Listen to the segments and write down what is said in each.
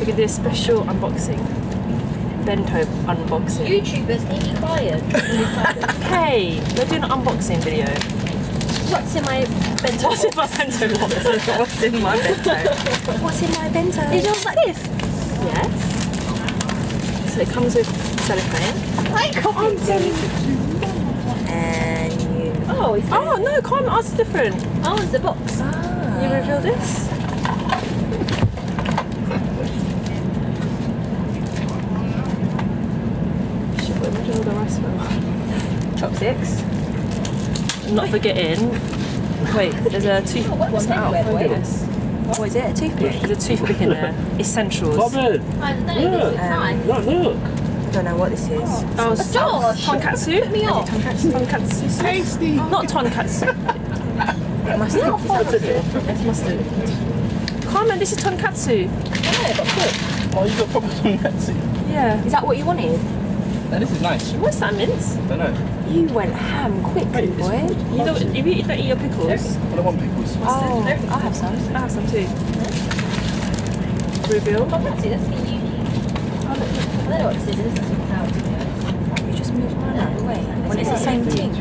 We're gonna do a special unboxing. Bento unboxing. YouTubers, can you be quiet? Hey, we're doing an unboxing video. What's in my bento? What's in my bento box? What's in my bento? What's in my bento? Is yours like this? Yes. So it comes with cellophane. I can't see. And you. Oh, it's Oh no, can't. Ours is different. oh, it's the box. You reveal this? Shit, what imagine all the rice from? Chopsticks. Not forgetting. Wait, there's a toothpick. What's It's out. that? Wait. Focus. What is it? A toothpick? There's a toothpick in there. Essentials. Robin, I don't know. This is nice. look. I don't know what this is. Oh, Josh, tonkatsu. put me off. Tonkatsu. Tasty. Not tonkatsu. Mustard. It's mustard. Carmen, this is tonkatsu. Yeah, but good. Oh, you got proper tonkatsu. Yeah. Is that what you wanted? No, this is nice. What's that, mince? I don't know. You went ham quickly, Wait, boy. You don't eat your pickles? I don't want pickles. Oh, I'll have some. I have some too. Reveal. Tonkatsu, that's really unique. I don't know what this is. This is how to do it. You just moved mine out of the way. When it's the same thing.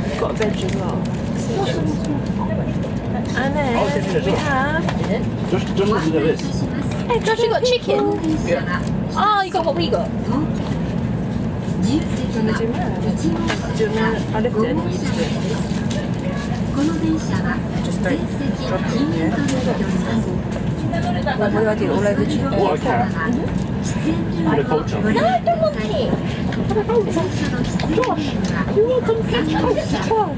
We've got a veg as well. And then we have. Just look at this. Hey, Josh, you got chicken? Yeah. Oh, you got what we got? Do you want to do more? Do you want to? I lift it and you just do it. Just don't drop it in here. What do I do? All over the chicken? What a cat. What a culture. No, I don't want it. Josh, you want some chow?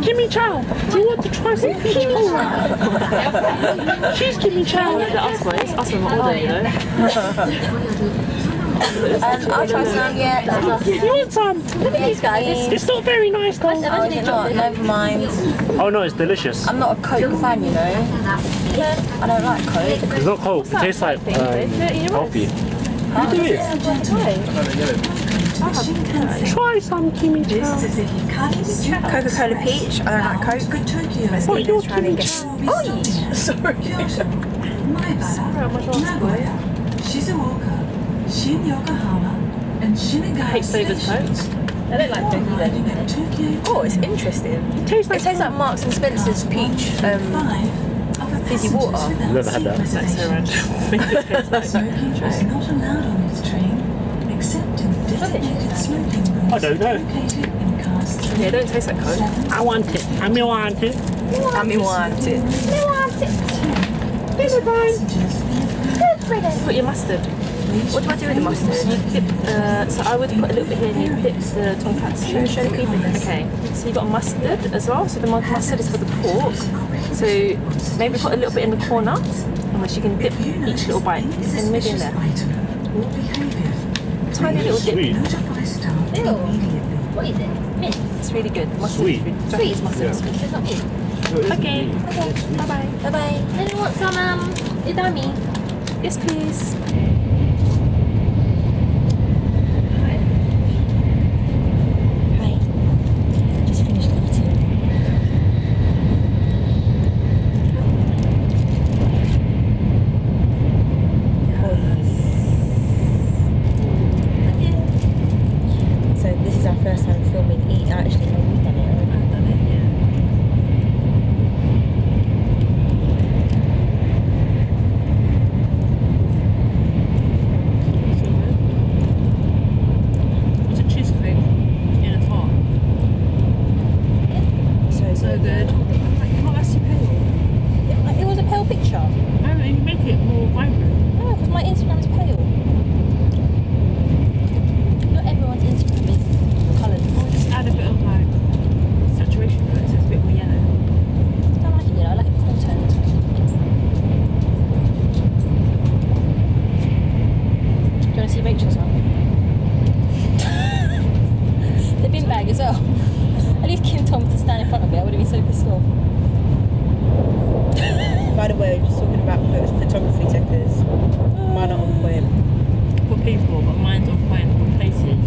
Jimmy Chow, do you want to try some peach chow? She's Jimmy Chow. Oh, the us boys. Us from order, you know. I'll try some, yeah. You want some? Look at these guys. It's not very nice though. Oh, is it not? Never mind. Oh no, it's delicious. I'm not a Coke fan, you know. I don't like Coke. It's not Coke, it tastes like coffee. You do it. Try some Jimmy Chow. Coca-Cola peach. I don't like Coke. My Stephen's trying to get. Oh, sorry. I hate flavoured Coke. I don't like Coke either. Oh, it's interesting. It tastes It tastes like Marks and Spencer's peach fizzy water. I've never had that. That's so random. I don't know. Yeah, it don't taste like Coke. I want it. I want it. Amy want it. Put your mustard. What do I do with the mustard? You dip, so I would put a little bit here and you dip the tonkatsu. Show the people this. Okay, so you got mustard as well. So the mustard is for the pork. So maybe put a little bit in the corner, in which you can dip each little bite, and maybe in there. Tiny little dip. Sweet. Ew. What is it? Mint. It's really good. Mustard Sweet. is really, Japanese mustard is good. It's not mint. Okay. Bye bye. Bye bye. Then you want some idami? Yes, please. Hi. Just finished eating. So this is our first time filming Eat. Actually, no, we've done it already. It's a cheesecake in a tart. So good. Oh, that's too pale. It was a pale picture. No, you make it more vibrant. No, because my Instagram is pale. Not everyone's Instagram is coloured. Or just add a bit of like saturation to it so it's a bit more yellow. I don't like it yellow, I like it cool toned. Do you want to see Rachel's one? The bin bag as well. At least Kim told me to stand in front of it, I would have been so pissed off. By the way, we're just talking about photography techers. Mine are on point. For people, but mine's on point for places.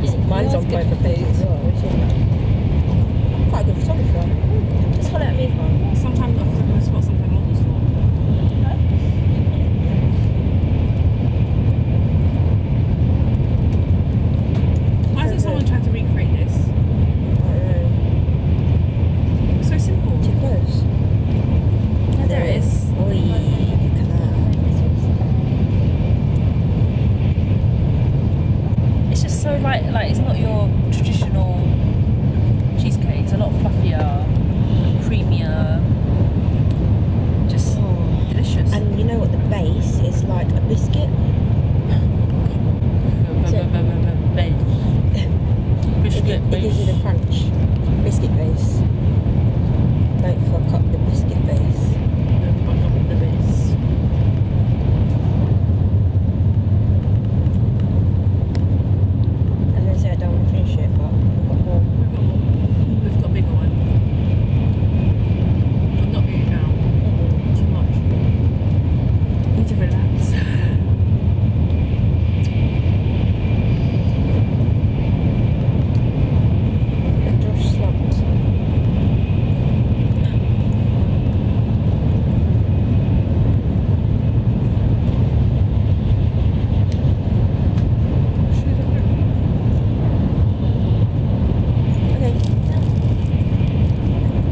Yeah, Mine's yours on point for good. places as well. What are you talking about?